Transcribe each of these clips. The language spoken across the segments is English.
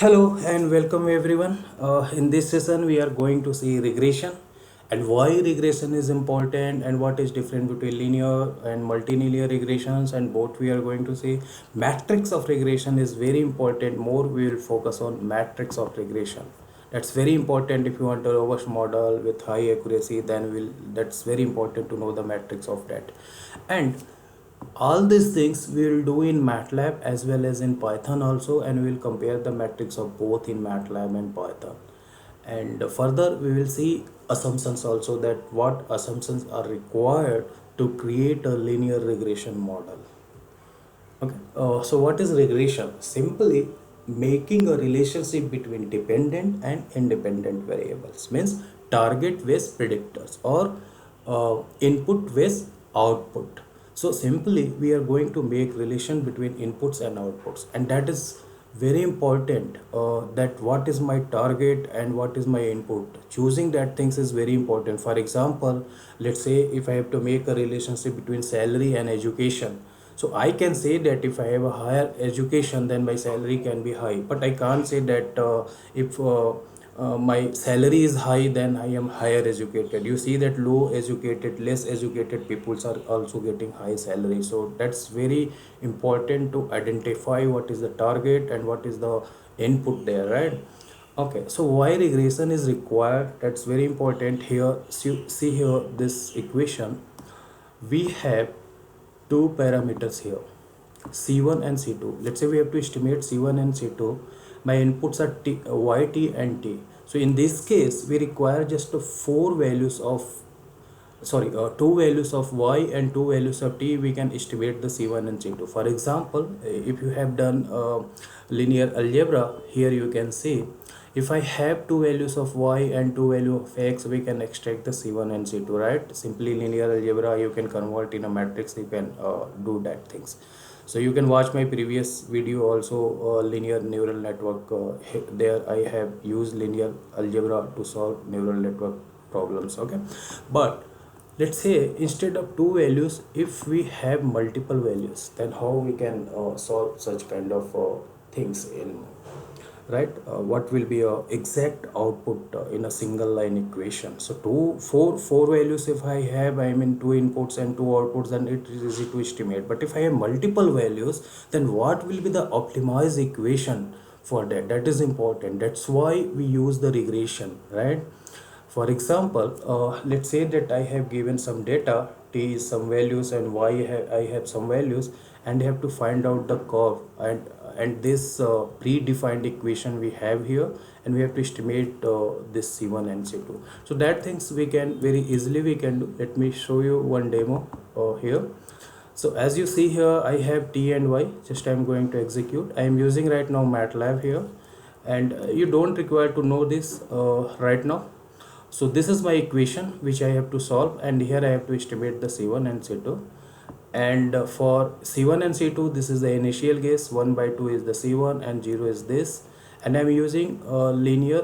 Hello and welcome everyone. In this session, we are going to see regression and why regression is important and what is different between linear and multilinear regressions, and both we are going to see matrix of regression is very important. More we will focus on matrix of regression. That's very important if you want a robust model with high accuracy. Then will that's very important to know the matrix of that. And all these things we will do in MATLAB as well as in Python also, and we will compare the metrics of both in MATLAB and Python. And further we will see assumptions also, that what assumptions are required to create a linear regression model. Okay, so what is regression? Simply making a relationship between dependent and independent variables, means target with predictors, or input with output. So simply we are going to make relation between inputs and outputs, and that is very important, that what is my target and what is my input. Choosing that things is very important. For example, let's say if I have to make a relationship between salary and education, so I can say that if I have a higher education, then my salary can be high. But I can't say that if my salary is high, then I am higher educated. You see that low educated, less educated peoples are also getting high salary. So that's very important to identify what is the target and what is the input there, right? Okay, so why regression is required? That's very important here. See here this equation. We have two parameters here, c1 and c2. Let's say we have to estimate c1 and c2. My inputs are yt and t. So in this case we require just four values of, sorry, two values of y and two values of t. We can estimate the c1 and c2. For example, if you have done linear algebra, here you can see if I have two values of y and two value of x, we can extract the c1 and c2, right? Simply linear algebra, you can convert in a matrix, you can do that things. So you can watch my previous video also, linear neural network. There I have used linear algebra to solve neural network problems. Okay, but let's say instead of two values, if we have multiple values, then how we can solve such kind of things in, right? What will be a exact output in a single line equation? So four values if I have, I mean two inputs and two outputs, then it is easy to estimate. But if I have multiple values, then what will be the optimized equation for that? That is important. That's why we use the regression, right? For example, let's say that I have given some data, t is some values and I have some values, and I have to find out the curve, and this predefined equation we have here, and we have to estimate this c1 and c2. So that things we can very easily we can do. Let me show you one demo here. So as you see here, I have t and y. Just I'm going to execute. I am using right now MATLAB here, and you don't require to know this right now. So this is my equation which I have to solve, and here I have to estimate the c1 and c2. And for c1 and c2, this is the initial case. 1 by 2 is the c1 and 0 is this, and I'm using linear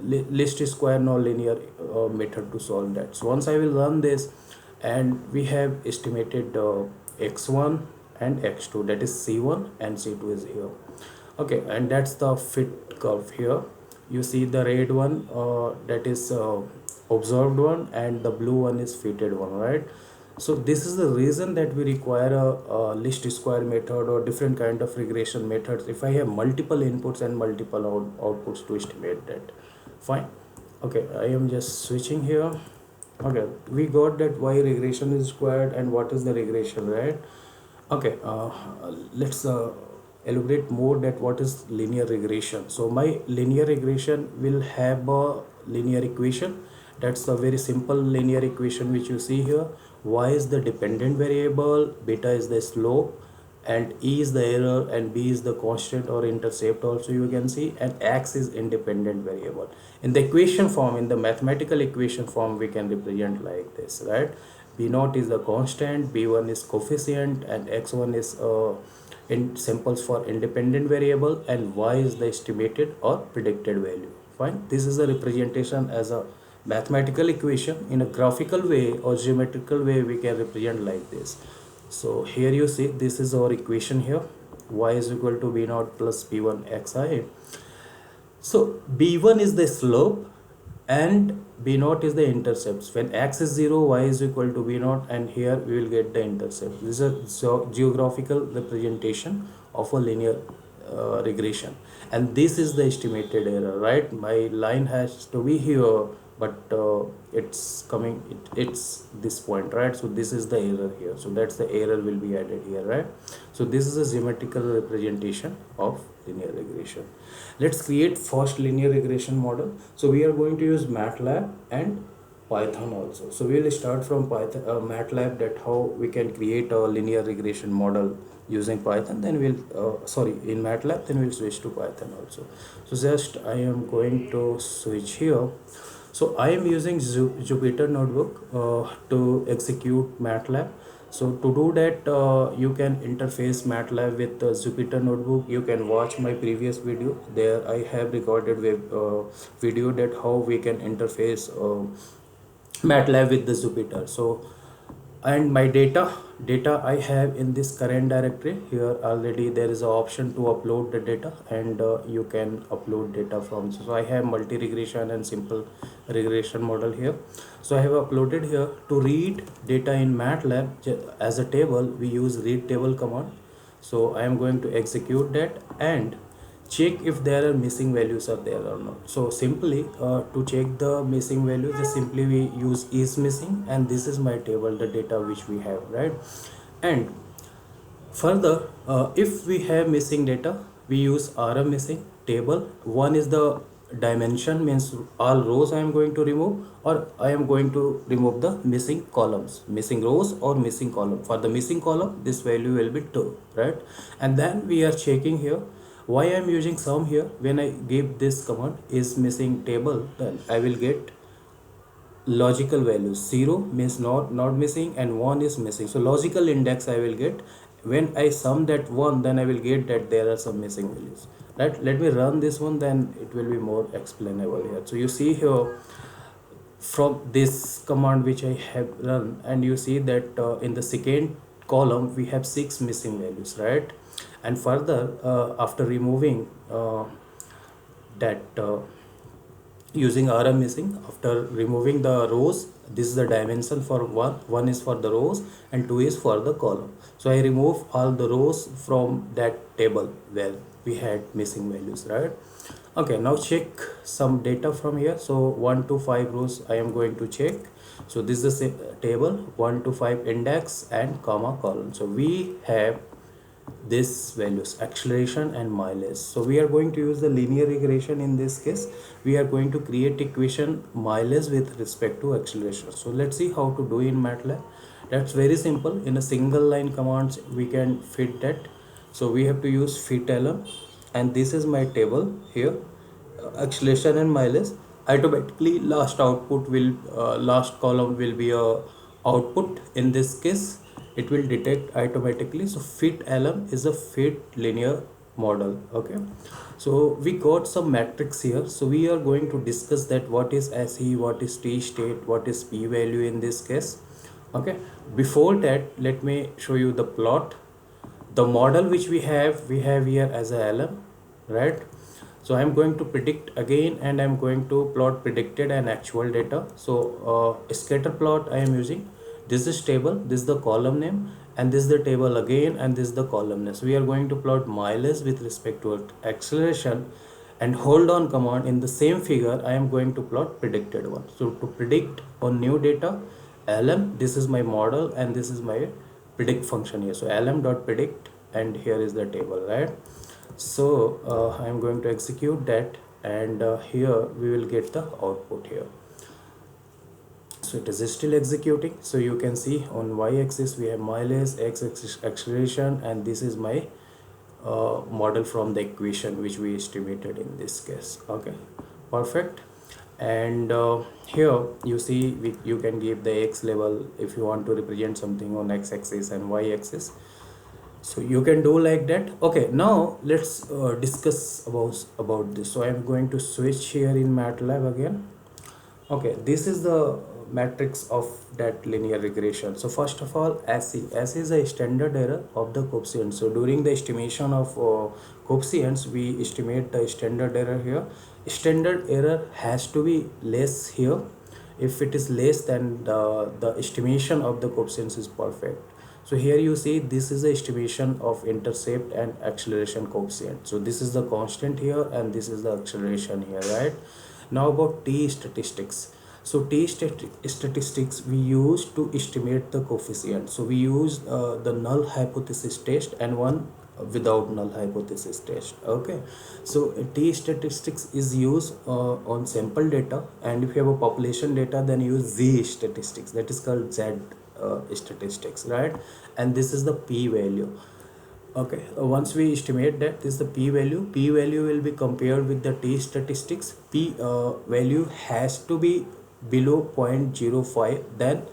least square nonlinear method to solve that. So once I will run this, and we have estimated x1 and x2, that is c1 and c2 is here. Okay, and that's the fit curve here. You see the red one, that is observed one, and the blue one is fitted one, right? So this is the reason that we require a least square method or different kind of regression methods if I have multiple inputs and multiple outputs to estimate that. Fine. Okay, I am just switching here. Okay, we got that why regression is required and what is the regression, right? Okay, let's elaborate more that what is linear regression. So my linear regression will have a linear equation. That's a very simple linear equation which you see here. Y is the dependent variable, beta is the slope, and E is the error, and B is the constant or intercept also you can see, and X is independent variable. In the equation form, in the mathematical equation form, we can represent like this, right? B naught is the constant, B1 is coefficient, and X1 is in symbols for independent variable, and Y is the estimated or predicted value. Fine. This is a representation as a mathematical equation. In a graphical way or geometrical way, we can represent like this. So here you see this is our equation here. y is equal to b naught plus b1 xi. So b1 is the slope and b naught is the intercepts. When x is 0, y is equal to b naught, and here we will get the intercept. This is a geographical representation of a linear regression, and this is the estimated error, right? My line has to be here, but it's coming, it's this point, right? So this is the error here, so that's the error will be added here, right? So this is a geometrical representation of linear regression. Let's create first linear regression model. So we are going to use MATLAB and Python also. So we will start from Python, MATLAB, that how we can create a linear regression model using Python. Then we'll in MATLAB, then we'll switch to Python also. So just I am going to switch here. So I am using Jupyter Notebook to execute MATLAB. So to do that, you can interface MATLAB with Jupyter Notebook. You can watch my previous video. There I have recorded video that how we can interface MATLAB with the Jupyter. So, and my data I have in this current directory. Here already there is an option to upload the data, and you can upload data from. So I have multi regression and simple regression model here. So I have uploaded here. To read data in MATLAB as a table, we use read table command. So I am going to execute that and check if there are missing values are there or not. So simply to check the missing values, just simply we use is missing, and this is my table, the data which we have, right? And further, if we have missing data, we use rm missing table. One is the dimension, means all rows I am going to remove, or I am going to remove the missing columns, missing rows or missing column. For the missing column, this value will be 2, right? And then we are checking here why I am using sum here. When I give this command is missing table, then I will get logical values. 0 means not missing, and 1 is missing. So logical index I will get. When I sum that 1, then I will get that there are some missing values, right? Let me run this one, then it will be more explainable here. So you see here from this command which I have run, and you see that in the second column we have 6 missing values, right? And further, after removing that using rm missing, after removing the rows, this is the dimension for one is for the rows and 2 is for the column. So I remove all the rows from that table where we had missing values, right? Okay, now check some data from here. So 1 to 5 rows I am going to check. So this is the table 1 to 5 index and comma column. So we have this values, acceleration and mileage. So we are going to use the linear regression. In this case, we are going to create equation mileage with respect to acceleration. So let's see how to do in MATLAB. That's very simple. In a single line commands we can fit that. So we have to use fit lm, and this is my table here, acceleration and mileage. Automatically last output will last column will be a output. In this case it will detect automatically. So fit lm is a fit linear model. Okay, so we got some matrix here. So we are going to discuss that what is SE, what is t state, what is p value in this case. Okay, before that let me show you the plot. The model which we have here as a lm, right? So I'm going to predict again, and I'm going to plot predicted and actual data. So scatter plot I am using. This is table, this is the column name, and this is the table again, and this is the column name. So we are going to plot mileage with respect to acceleration, and hold on command in the same figure I am going to plot predicted one. So to predict on new data, lm, this is my model and this is my predict function here. So lm.predict, and here is the table, right? So I am going to execute that, and here we will get the output here. So it is still executing. So you can see on y-axis we have mileage, x-axis acceleration, and this is my model from the equation which we estimated in this case. Okay, perfect. And here you see you can give the x level if you want to represent something on x-axis and y-axis. So you can do like that. Okay, now let's discuss about this. So I'm going to switch here in MATLAB again. Okay, this is the matrix of that linear regression. So first of all, S is a standard error of the coefficient. So during the estimation of coefficients, we estimate the standard error here. Standard error has to be less here. If it is less, then the estimation of the coefficients is perfect. So here you see this is the estimation of intercept and acceleration coefficient. So this is the constant here and this is the acceleration here, right? Now about T statistics. So statistics we use to estimate the coefficient. So we use the null hypothesis test and one without null hypothesis test. Okay, so T statistics is used on sample data, and if you have a population data, then use Z statistics, that is called Z statistics, right? And this is the p value. Okay, once we estimate that this is the p value will be compared with the T statistics. P value has to be below 0.05, then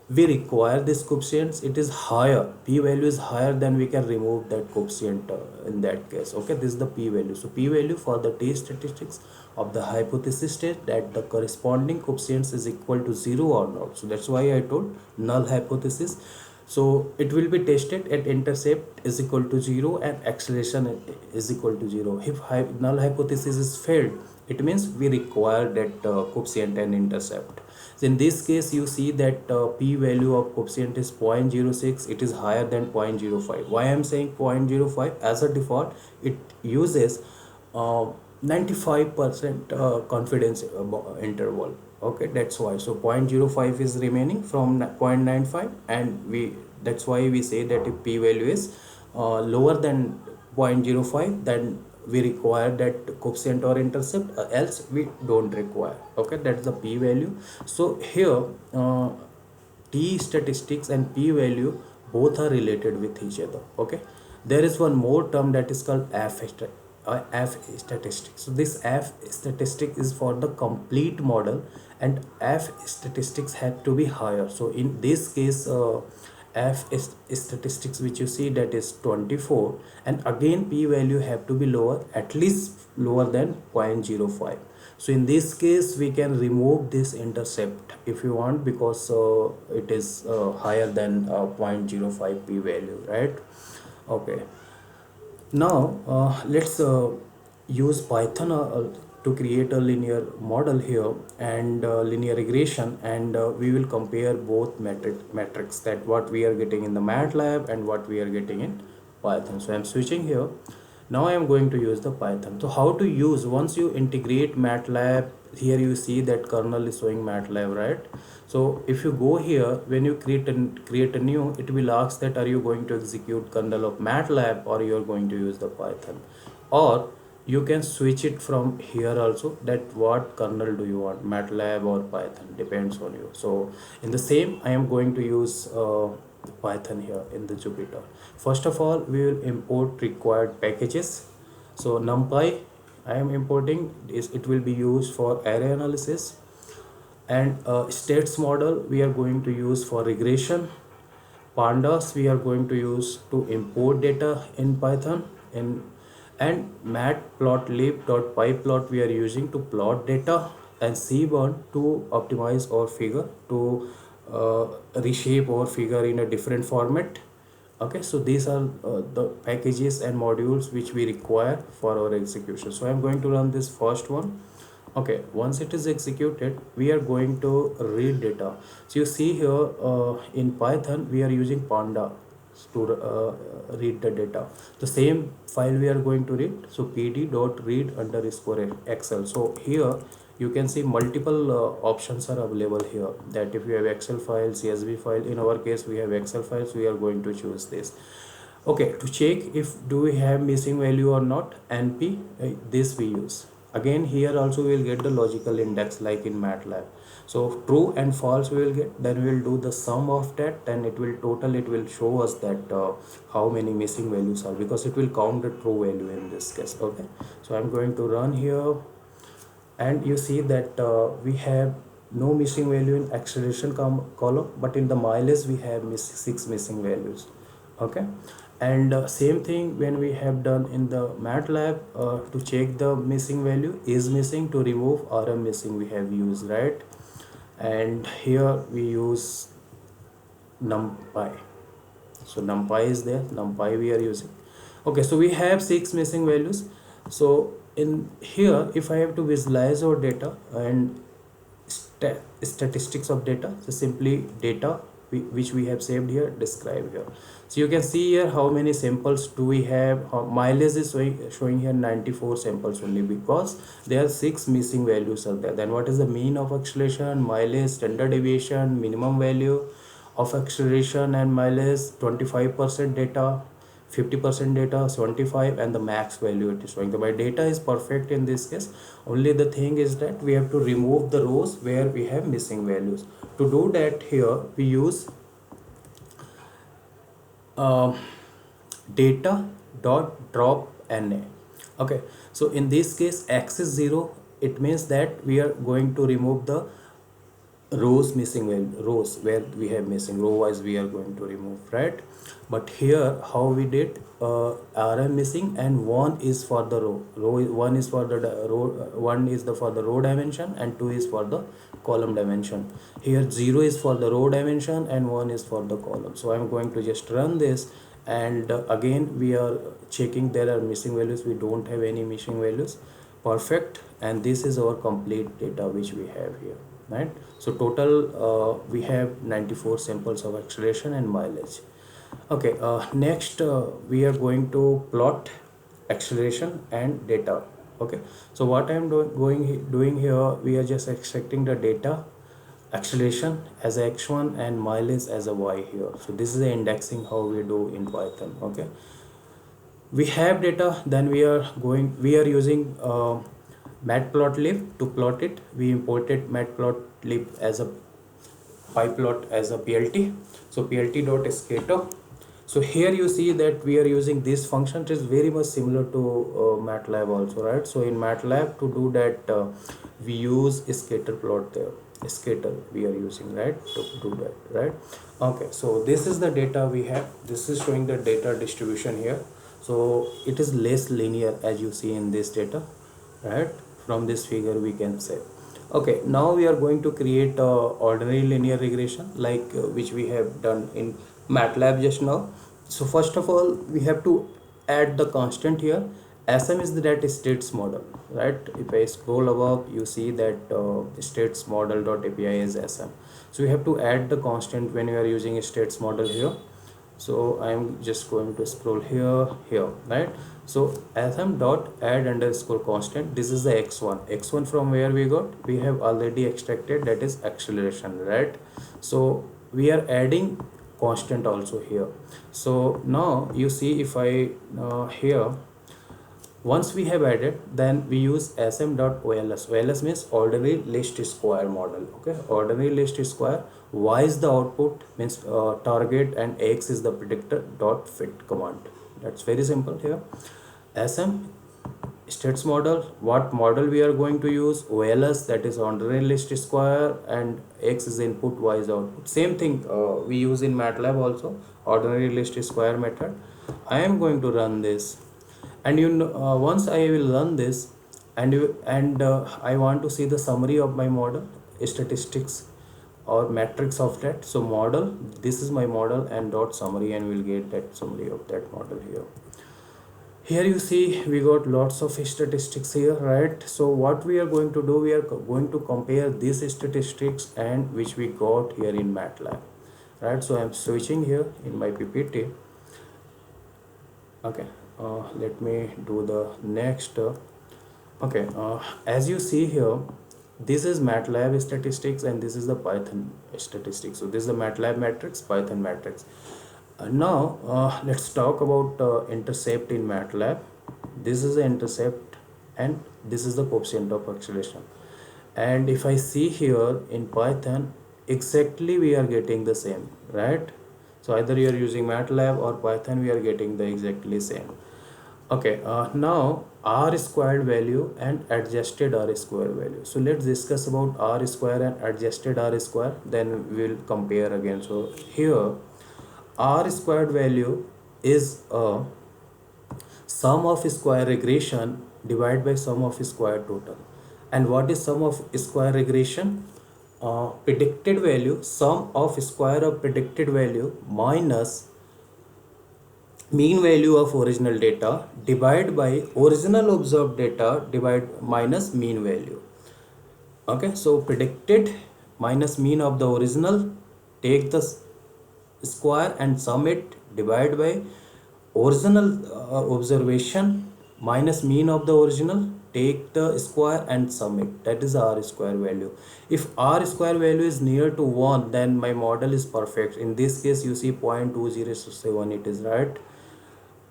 we require this coefficient. It is higher, p value is higher, then we can remove that coefficient in that case. Okay, this is the p value. So p value for the T statistics of the hypothesis state that the corresponding coefficient is equal to 0 or not. So that's why I told null hypothesis. So it will be tested at intercept is equal to 0 and acceleration is equal to 0. If null hypothesis is failed, it means we require that coefficient and intercept. So in this case, you see that p value of coefficient is 0.06. It is higher than 0.05. Why I am saying 0.05? As a default, it uses 95% confidence interval. Okay, that's why. So 0.05 is remaining from 0.95, and that's why we say that if p value is lower than 0.05, then we require that coefficient or intercept, else we don't require. Okay, that's the p value. So here T statistics and p value both are related with each other. Okay, there is one more term that is called F statistics. So this F statistic is for the complete model, and F statistics have to be higher. So in this case, F statistics which you see, that is 24, and again p value have to be lower, at least lower than 0.05. So in this case, we can remove this intercept if you want, because it is higher than 0.05 p value, right? Okay, now let's use Python to create a linear model here and linear regression, and we will compare both metrics, that what we are getting in the MATLAB and what we are getting in Python. So I'm switching here. Now I am going to use the Python. So how to use, once you integrate MATLAB, here you see that kernel is showing MATLAB, right? So if you go here, when you create a new, it will ask that are you going to execute kernel of MATLAB or you are going to use the Python, or you can switch it from here also, that what kernel do you want, MATLAB or Python, depends on you. So in the same, I am going to use Python here in the Jupyter. First of all, we will import required packages. So NumPy I am importing is, it will be used for array analysis, and states model we are going to use for regression. Pandas we are going to use to import data in Python, and matplotlib.pyplot we are using to plot data, and Seaborn to optimize our figure, to reshape our figure in a different format. Okay, so these are the packages and modules which we require for our execution. So I'm going to run this first one. Okay, once it is executed, we are going to read data. So you see here in Python we are using Panda to read the data. The same file we are going to read, so pd.read_excel. So here you can see multiple options are available here, that if you have Excel file, CSV file, in our case we have Excel files, we are going to choose this. Okay, to check if do we have missing value or not, NP, this we use. Again here also we will get the logical index like in MATLAB. So true and false we will get, then we will do the sum of that, then it will total, it will show us that how many missing values are, because it will count the true value in this case. Okay, so I'm going to run here, and you see that we have no missing value in acceleration column, but in the mileage we have 6 missing values. Okay, and same thing when we have done in the MATLAB, to check the missing value is missing, to remove RM missing we have used, right? and here we use numpy. So numpy is there, numpy we are using. Okay, so we have 6 missing values. So in here, if I have to visualize our data and statistics of data, so simply data which we have saved here, describe here. So you can see here how many samples do we have. Mileage is showing here 94 samples only, because there are 6 missing values are there. Then what is the mean of acceleration, mileage, standard deviation, minimum value of acceleration and mileage, 25% data, 50% data, 75, and the max value it is showing. My data is perfect in this case. Only the thing is that we have to remove the rows where we have missing values. To do that, here we use data dot drop na. Okay, so in this case x is 0, it means that we are going to remove the rows missing value, rows where we have missing, row wise we are going to remove, right? But here how we did, rm missing, and 1 is for the row 1 is for the row, 1 is the for the row dimension, and 2 is for the column dimension. Here 0 is for the row dimension and 1 is for the column. So I'm going to just run this, and again we are checking there are missing values. We don't have any missing values. Perfect. And this is our complete data which we have here, right? So total we have 94 samples of acceleration and mileage. Okay, next we are going to plot acceleration and data. Okay, so what I am doing here, we are just extracting the data, acceleration as a x1 and mileage as a y here. So this is the indexing how we do in Python. Okay, we have data, then we are using matplotlib to plot it. We imported matplotlib as a pyplot as a plt. So plt.scatter. So here you see that we are using this function. It is very much similar to MATLAB also, right? So in MATLAB, to do that, we use a scatter plot there. A scatter we are using, right, to do that, right? Okay, so this is the data we have. This is showing the data distribution here. So it is less linear as you see in this data, right? From this figure we can say. Okay, now we are going to create ordinary linear regression like which we have done in MATLAB just now. So first of all, we have to add the constant here. SM is that states model, right? If I scroll above, you see that states model.api is SM. So we have to add the constant when we are using a states model here. So I am just going to scroll here, right? So sm dot add underscore constant, this is the x1 from where we got, we have already extracted, that is acceleration, right? So we are adding constant also here. So now you see, if I here, once we have added, then we use sm.ols. ols means ordinary least square model. Okay, ordinary least square. Y is the output, means target, and x is the predictor dot fit command. That's very simple here. Sm states model, what model we are going to use, ols, that is ordinary least square, and x is input, y is output. Same thing we use in MATLAB also, ordinary least square method. I am going to run this, and once I will run this, and I want to see the summary of my model, statistics or matrix of that. So model, this is my model, and dot summary, and we'll get that summary of that model here. Here you see we got lots of statistics here, right? So what we are going to do, we are going to compare these statistics and which we got here in MATLAB, right? So I'm switching here in my PPT. Okay, let me do the next. Okay, as you see here, this is MATLAB statistics and this is the Python statistics. So this is the MATLAB matrix, Python matrix. Now let's talk about intercept in MATLAB. This is the intercept and this is the coefficient of acceleration. And if I see here in Python, exactly we are getting the same, right? So either you are using MATLAB or Python, we are getting the exactly same. Okay, now r squared value and adjusted r square value. So let's discuss about r square and adjusted r square, then we'll compare again. So here r squared value is a sum of square regression divided by sum of square total. And what is sum of square regression? predicted value, sum of square of predicted value minus mean value of original data divide by original observed data divide minus mean value. Okay, so predicted minus mean of the original, take the square and sum it, divide by original observation minus mean of the original, take the square and sum it, that is r square value. If r square value is near to 1, then my model is perfect. In this case you see 0.2067, it is right.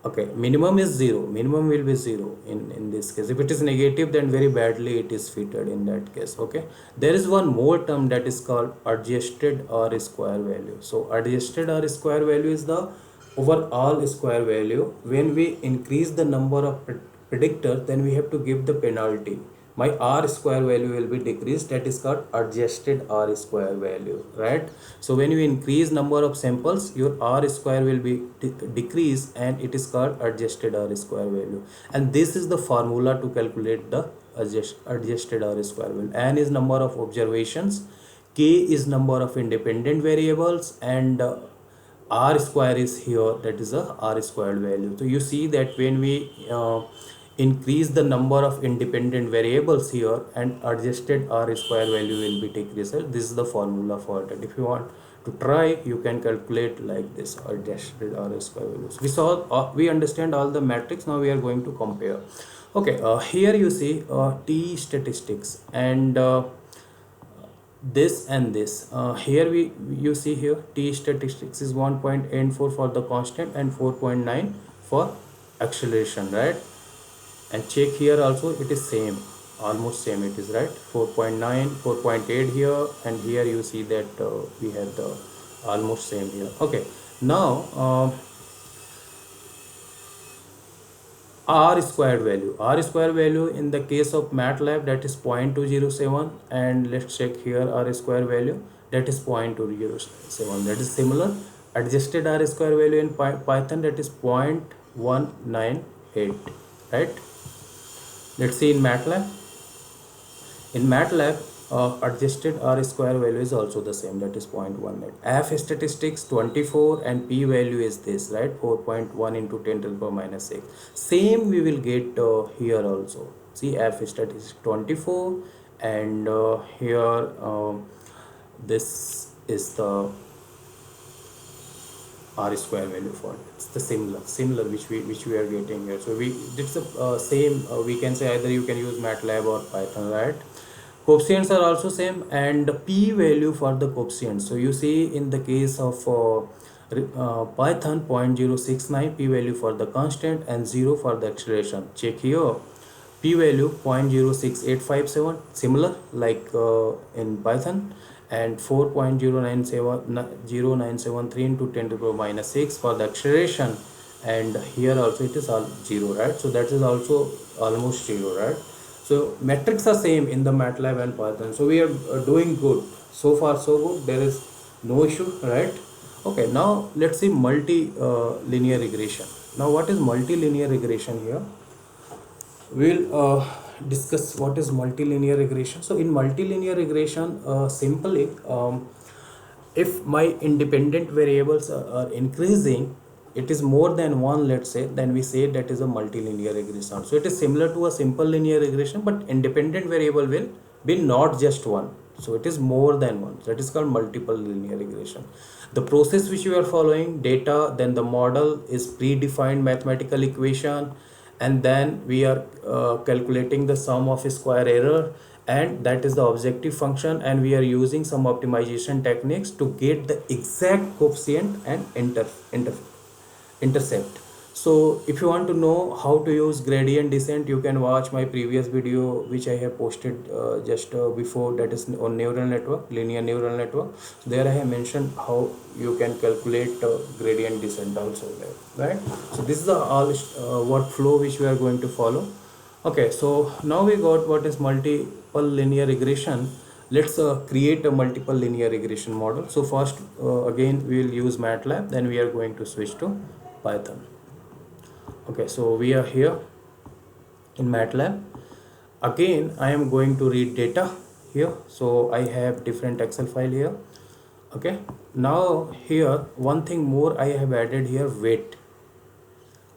Okay, minimum is 0, minimum will be 0 in this case. If it is negative, then very badly it is fitted in that case. Okay, there is one more term that is called adjusted r square value. So adjusted r square value is the overall square value. When we increase the number of predictor, then we have to give the penalty. My r square value will be decreased, that is called adjusted r square value, right? So when you increase number of samples, your r square will be decreased, and it is called adjusted r square value. And this is the formula to calculate the adjusted r square value. N is number of observations, k is number of independent variables, and r square is here, that is a r squared value. So you see that when we increase the number of independent variables here, and adjusted r square value will be decreased. This is the formula for that. If you want to try, you can calculate like this, adjusted r square values. We understand all the metrics. Now we are going to compare. Okay, here you see t statistics, and this and this. Here you see here t statistics is 1.84 for the constant and 4.9 for acceleration, right? And check here also, it is same, almost same, it is right, 4.9 4.8 here, and here you see that we have the almost same here. Okay, now r squared value in the case of MATLAB, that is 0.207, and let's check here r square value, that is 0.207, that is similar. Adjusted r square value in Python, that is 0.198, right? Let's see in MATLAB. In MATLAB, adjusted r square value is also the same, that is 0.18. F statistics 24, and p value is this, right, 4.1 into 10 to the power minus 6. Same we will get here also. See, F statistics 24, and here this is the r square value for it. It's the similar which we are getting here. So it's the same. We can say either you can use MATLAB or Python, right? Coefficients are also same, and p value for the coefficients. So you see in the case of Python 0.069, p value for the constant, and 0 for the acceleration. Check here, p value 0.06857, similar like in Python, and 4.0973 into 10 to the power minus 6 for the acceleration, and here also it is all 0, right? So that is also almost 0, right? So metrics are same in the MATLAB and Python. So we are doing good. So far so good, there is no issue, right? Okay, now let's see multi-linear regression. Now what is multi-linear regression here? We'll discuss what is multilinear regression. So in multilinear regression, simply if my independent variables are increasing, it is more than one, let's say, then we say that is a multilinear regression. So it is similar to a simple linear regression, but independent variable will be not just one, so it is more than one. That is called multiple linear regression. The process which you are following, data, then the model is predefined mathematical equation, and then we are calculating the sum of square error, and that is the objective function, and we are using some optimization techniques to get the exact coefficient and intercept. So if you want to know how to use gradient descent, you can watch my previous video which I have posted just before, that is on neural network, linear neural network. So there I have mentioned how you can calculate gradient descent also there, right? So this is the all workflow which we are going to follow. Okay, so now we got what is multiple linear regression. Let's create a multiple linear regression model. So first again we will use MATLAB, then we are going to switch to Python. Okay, so we are here in MATLAB. Again I am going to read data, here. So I have different Excel file here. Okay, now here one thing more I have added here, weight.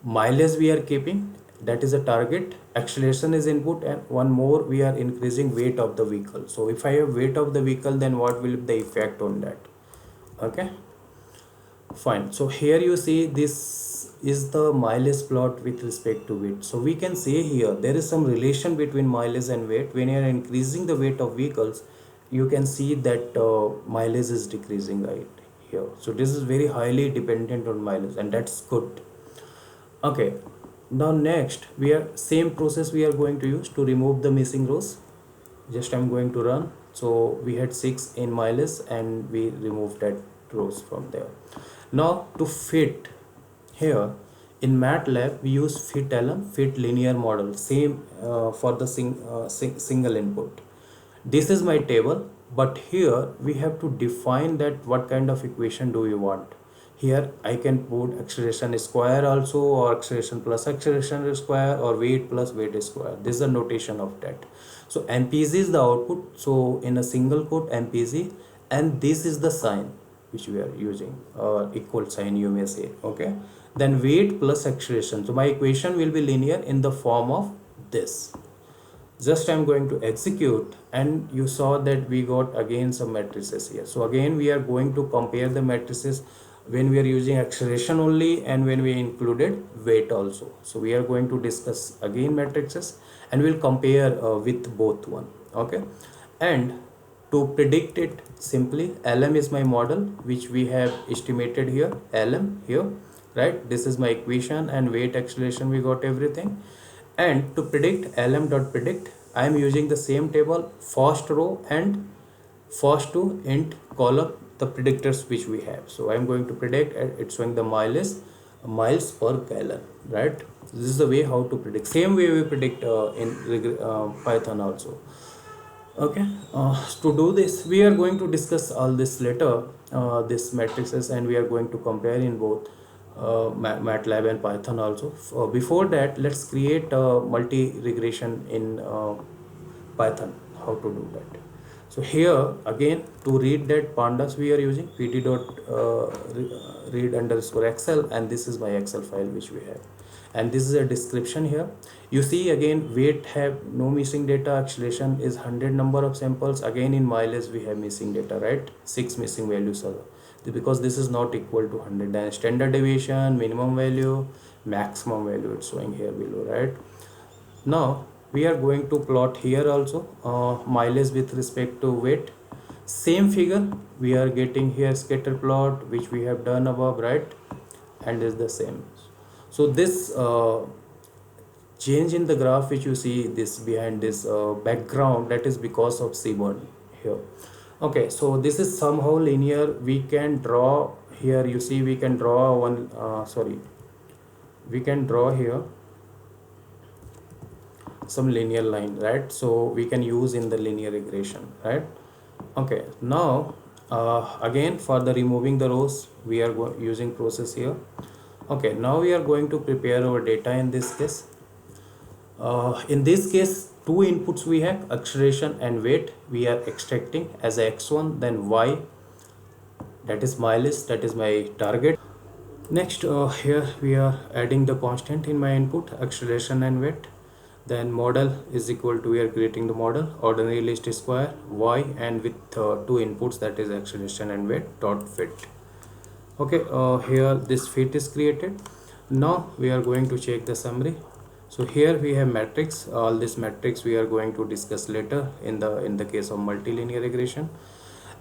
Mileage we are keeping, that is a target, acceleration is input, and one more we are increasing weight of the vehicle. So if I have weight of the vehicle, then what will be the effect on that? Okay, fine. So here you see this is the mileage plot with respect to weight. So we can say here there is some relation between mileage and weight. When you are increasing the weight of vehicles, you can see that mileage is decreasing right here. So this is very highly dependent on mileage, and that's good. Okay, now next we are same process we are going to use to remove the missing rows. Just I'm going to run. So we had 6 in mileage and we removed that rows from there. Now to fit here in MATLAB we use fit-lm, fit linear model, same for the single input. This is my table, but here we have to define that what kind of equation do we want. Here I can put acceleration square also, or acceleration plus acceleration square, or weight plus weight square. This is the notation of that. So MPG is the output. So in a single quote MPG, and this is the sign which we are using, equal sign you may say. Okay, then weight plus acceleration. So my equation will be linear in the form of this. Just I'm going to execute, and you saw that we got again some matrices here. So again we are going to compare the matrices when we are using acceleration only and when we included weight also. So we are going to discuss again matrices and we'll compare with both one. Okay, and to predict it simply, LM is my model which we have estimated here, LM here, right? This is my equation, and weight, acceleration, we got everything. And to predict lm.predict, I am using the same table, first row and first to int column, the predictors which we have. So I am going to predict, it's showing the miles per gallon, right? This is the way how to predict. Same way we predict in Python also. Okay, to do this we are going to discuss all this later, this matrices, and we are going to compare in both MATLAB and Python also. Before that, let's create a multi-regression in Python. How to do that? So here again, to read that pandas we are using pd dot read underscore excel, and this is my Excel file which we have, and this is a description here. You see again, weight have no missing data, acceleration is 100 number of samples. Again in mileage we have missing data, right? 6 missing values are because this is not equal to 100. Then standard deviation, minimum value, maximum value, it's showing here below, right? Now we are going to plot here also mileage with respect to weight. Same figure we are getting here, scatter plot which we have done above, right? And is the same. So this change in the graph which you see this behind this background, that is because of Seaborn here. Okay, so this is somehow linear. We can draw here, you see we can draw one we can draw here some linear line, right? So we can use in the linear regression, right? Okay, now again for the removing the rows we are using process here. Okay, now we are going to prepare our data in this case. In this case, two inputs we have, acceleration and weight. We are extracting as x1, then y, that is mileage, that is my target. Next here we are adding the constant in my input, acceleration and weight. Then model is equal to, we are creating the model, ordinary list square, y, and with two inputs, that is acceleration and weight, dot fit. Okay, here this fit is created. Now we are going to check the summary. So here we have matrix. All this matrix we are going to discuss later in the case of multilinear regression.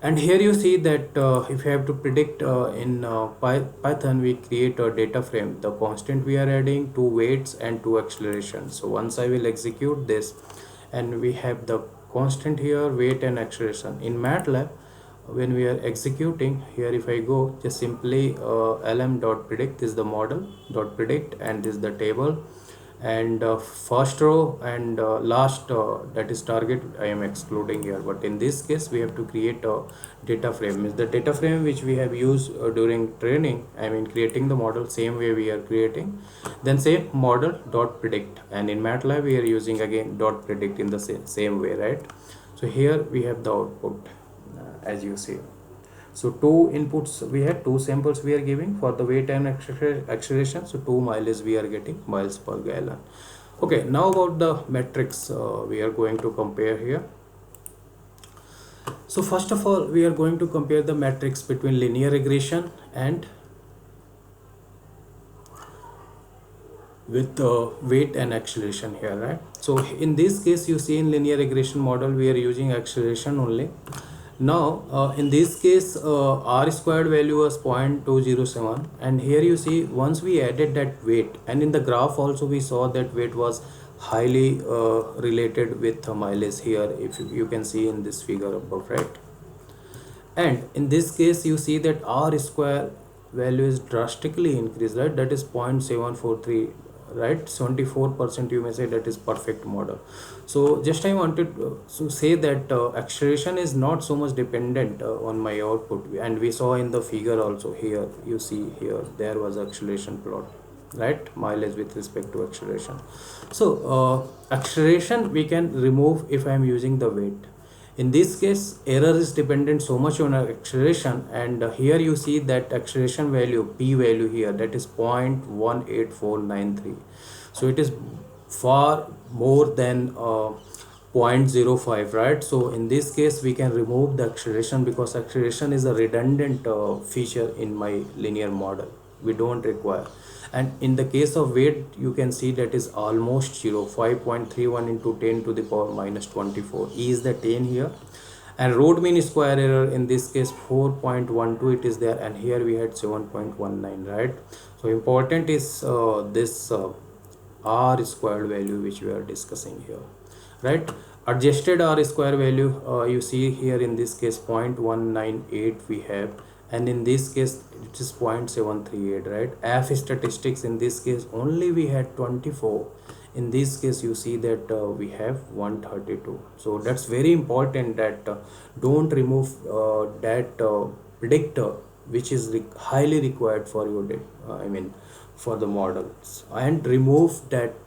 And here you see that if you have to predict in Python, we create a data frame. The constant we are adding, two weights and two accelerations. So once I will execute this, and we have the constant here, weight and acceleration. In MATLAB, when we are executing here, if I go just simply lm.predict, this is the model dot predict, and this is the table, and first row and last that is target I am excluding here. But in this case we have to create a data frame. Is the data frame which we have used during training, I mean creating the model, same way we are creating. Then say model dot predict, and in MATLAB we are using again dot predict in the same way, right? So here we have the output as you see. So two inputs we have, two samples we are giving for the weight and acceleration. So 2 mileage we are getting miles per gallon. Okay, now about the metrics we are going to compare here. So first of all, we are going to compare the metrics between linear regression and with weight and acceleration here, right? So in this case, you see in linear regression model we are using acceleration only. Now in this case r squared value was 0.207, and here you see once we added that weight, and in the graph also we saw that weight was highly related with mileage here, if you can see in this figure above, right? And in this case you see that r square value is drastically increased, right? That is 0.743, right? 74% you may say that is perfect model. So just I wanted to say that acceleration is not so much dependent on my output, and we saw in the figure also. Here you see, here there was acceleration plot, right? Mileage with respect to acceleration. So acceleration we can remove if I am using the weight. In this case, error is dependent so much on acceleration, and here you see that acceleration value, p value here, that is 0.18493. So it is far more than 0.05, right? So in this case we can remove the acceleration, because acceleration is a redundant feature in my linear model, we don't require. And in the case of weight, you can see that is almost 0, 5.31 into 10 to the power minus 24 is the 10 here. And root mean square error in this case 4.12 it is there, and here we had 7.19, right? So important is this r squared value which we are discussing here, right? Adjusted r square value you see here in this case 0.198 we have, and in this case it is 0.738, right? F statistics in this case only we had 24. In this case you see that we have 132. So that's very important that don't remove that predictor which is highly required for your for the models, and remove that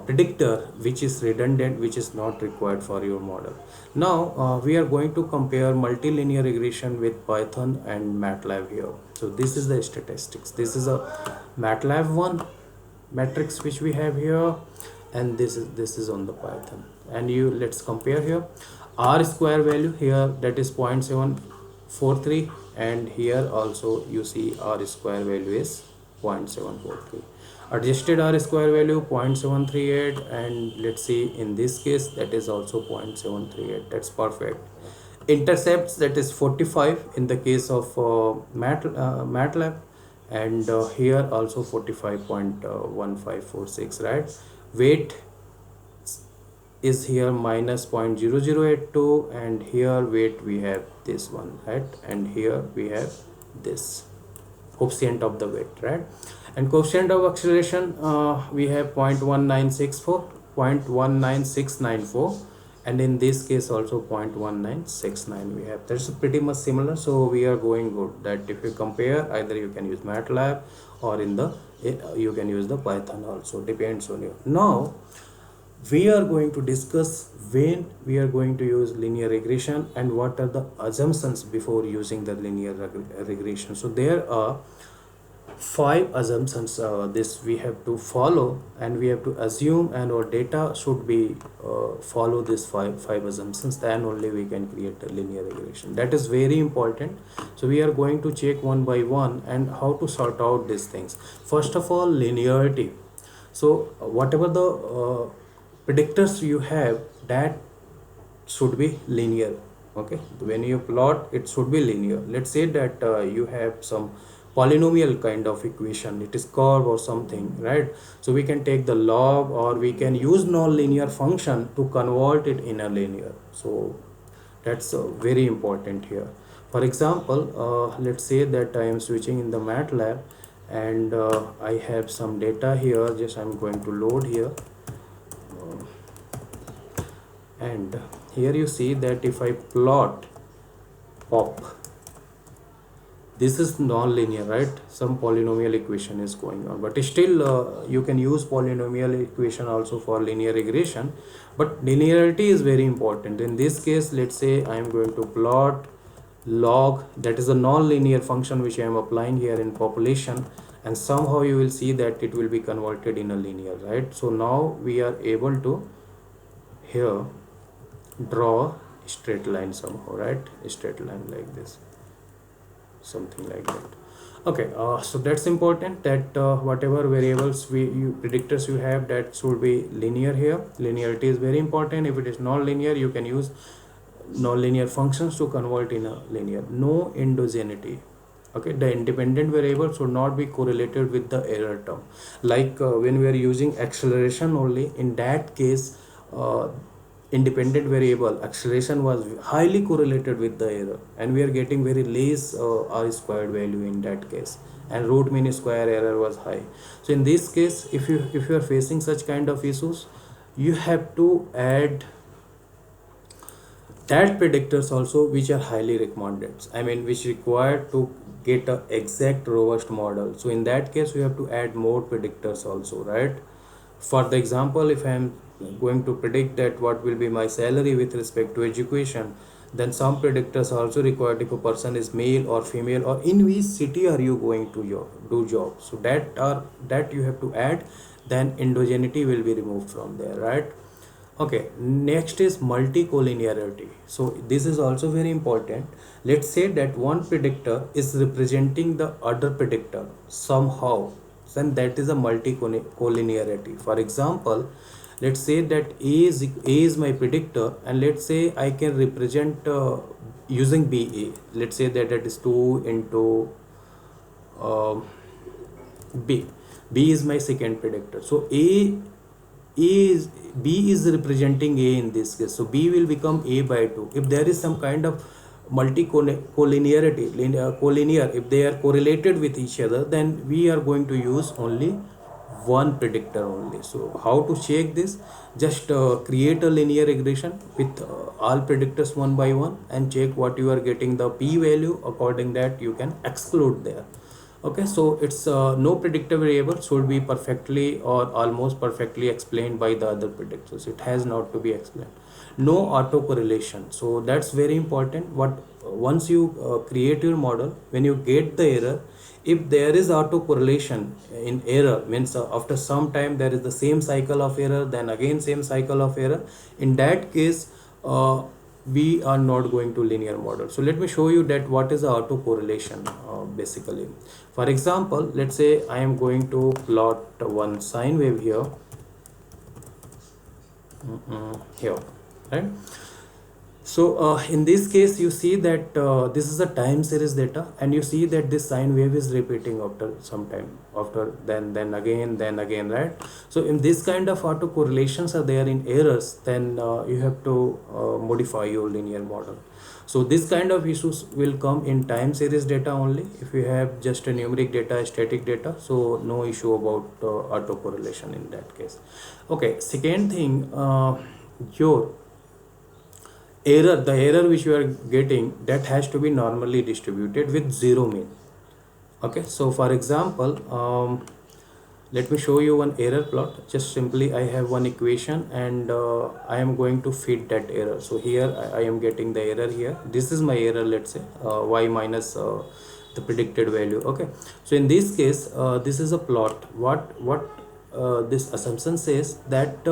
predictor which is redundant, which is not required for your model. Now we are going to compare multilinear regression with Python and MATLAB here. So this is the statistics, this is a MATLAB one matrix which we have here, and this is on the Python. And let's compare here. R square value here, that is 0.743, and here also you see R square value is 0.743. Adjusted R square value 0.738, and let's see in this case that is also 0.738. That's perfect. Intercepts, that is 45 in the case of MATLAB, and here also 45.1546, right? Weight is here minus 0.0082, and here weight we have this one, right? And here we have this coefficient of the weight, right? And coefficient of acceleration we have 0.1964, 0.19694, and in this case also 0.1969 we have. That's pretty much similar, so we are going good. That if you compare, either you can use MATLAB or you can use the Python also, depends on you. Now we are going to discuss when we are going to use linear regression and what are the assumptions before using the linear regression. So there are 5 assumptions this we have to follow, and we have to assume, and our data should be follow this five assumptions, then only we can create a linear regression. That is very important. So we are going to check one by one and how to sort out these things. First of all, linearity. So whatever the predictors you have, that should be linear. Okay, when you plot, it should be linear. Let's say that you have some polynomial kind of equation, it is curve or something, right? So we can take the log, or we can use non-linear function to convert it in a linear. So that's very important here. For example, let's say that I am switching in the MATLAB, and I have some data here. Just I'm going to load here, and here you see that if I plot pop, This is non-linear, right? Some polynomial equation is going on, but still you can use polynomial equation also for linear regression, but linearity is very important. In this case, let's say I am going to plot log, that is a non-linear function which I am applying here in population, and somehow you will see that it will be converted in a linear, right? So now we are able to here draw straight line somehow, right? A straight line like this, something like that. Okay, so that's important that whatever variables predictors you have, that should be linear here. Linearity is very important. If it is non-linear, you can use non-linear functions to convert in a linear. No endogeneity. Okay, the independent variable should not be correlated with the error term. Like when we are using acceleration only, in that case independent variable acceleration was highly correlated with the error, and we are getting very less r squared value in that case, and root mean square error was high. So in this case, if you are facing such kind of issues, you have to add that predictors also which are highly recommended, I mean which required to get a exact robust model. So in that case, we have to add more predictors also, right? For the example, if I am going to predict that what will be my salary with respect to education, then some predictors are also required. If a person is male or female, or in which city are you going to do job, so that you have to add, then endogeneity will be removed from there, right? Okay, next is multi-collinearity. So this is also very important. Let's say that one predictor is representing the other predictor somehow, then that is a multi-collinearity. For example, let's say that A is my predictor, and let's say I can represent using BA. Let's say that is 2 into B. B is my second predictor. So B is representing A in this case. So B will become A by 2. If there is some kind of multi-collinearity, collinear, if they are correlated with each other, then we are going to use only one predictor only. So how to check this? Just create a linear regression with all predictors one by one, and check what you are getting the p value. According that, you can exclude there. Okay, so it's no predictor variable should be perfectly or almost perfectly explained by the other predictors. It has not to be explained. No autocorrelation. So that's very important. Once you create your model, when you get the error, if there is autocorrelation in error, means after some time there is the same cycle of error, then again same cycle of error, in that case we are not going to linear model. So let me show you that what is the autocorrelation basically. For example, let's say I am going to plot one sine wave here, here, right? So in this case, you see that this is a time series data, and you see that this sine wave is repeating after some time, after then again, right? So in this kind of autocorrelations are there in errors, then you have to modify your linear model. So this kind of issues will come in time series data only. If you have just a numeric data, static data, so no issue about autocorrelation in that case. Okay, second thing, your the error which you are getting, that has to be normally distributed with zero mean. Okay, so for example, let me show you one error plot. Just simply I have one equation, and I am going to fit that error. So here I am getting the error here. This is my error, let's say y minus the predicted value. Okay, so in this case this is a plot. What this assumption says, that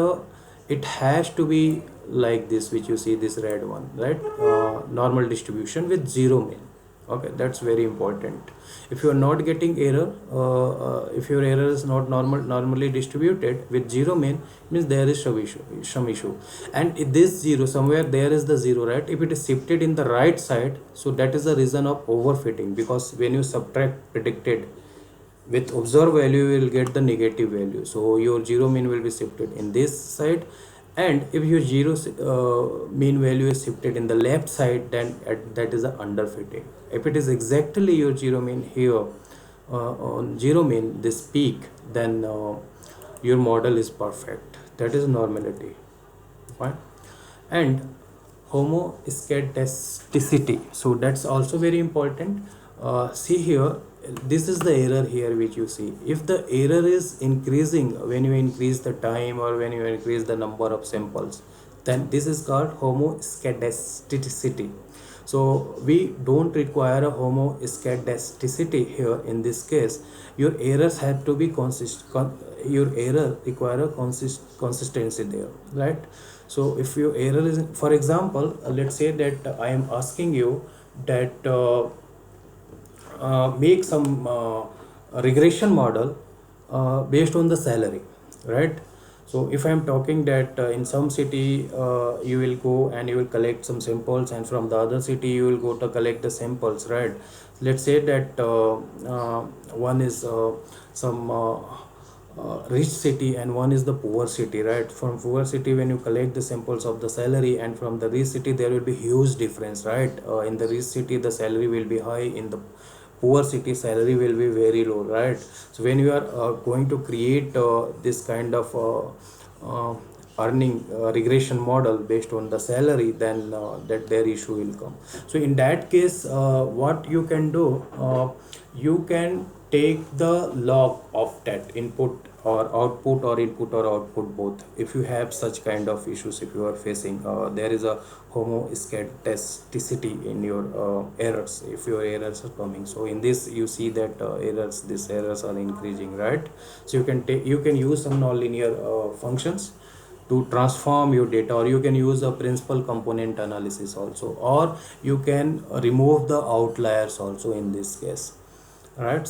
it has to be like this, which you see, this red one, right? Normal distribution with zero mean. Okay, that's very important. If you are not getting error, if your error is not normally distributed with zero mean, means there is some issue. And if this zero, somewhere there is the zero, right? If it is shifted in the right side, so that is the reason of overfitting, because when you subtract predicted with observed value, you will get the negative value. So your zero mean will be shifted in this side, and if your zero mean value is shifted in the left side, then that is a underfitting. If it is exactly your zero mean here, on zero mean, this peak, then your model is perfect. That is normality. Fine. And homoscedasticity, so that's also very important. see here, this is the error here which you see. If the error is increasing when you increase the time or when you increase the number of samples, then this is called homoscedasticity. So we don't require a homoscedasticity here. In this case, your errors have to be your error require a consistency there, right? So if your error is, for example, let's say that I am asking you that make some regression model based on the salary, right? So if I am talking that in some city you will go and you will collect some samples, and from the other city you will go to collect the samples, right? Let's say that one is some rich city and one is the poor city, right? From poor city, when you collect the samples of the salary, and from the rich city there will be huge difference, right? In the rich city the salary will be high, in the poor city salary will be very low, right? So when you are going to create this kind of uh, earning regression model based on the salary, then that their issue will come. So in that case, what you can do, you can take the log of that input or output, or input or output both. If you have such kind of issues, if you are facing there is a homoscedasticity in your errors, if your errors are coming, so in this you see that these errors are increasing, right? So you can use some nonlinear functions to transform your data, or you can use a principal component analysis also, or you can remove the outliers also in this case, right?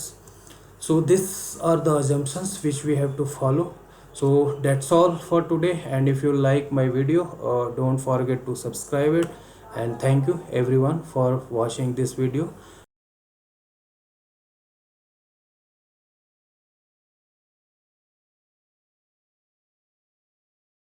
So these are the assumptions which we have to follow. So that's all for today, and if you like my video, don't forget to subscribe it. And thank you everyone for watching this video.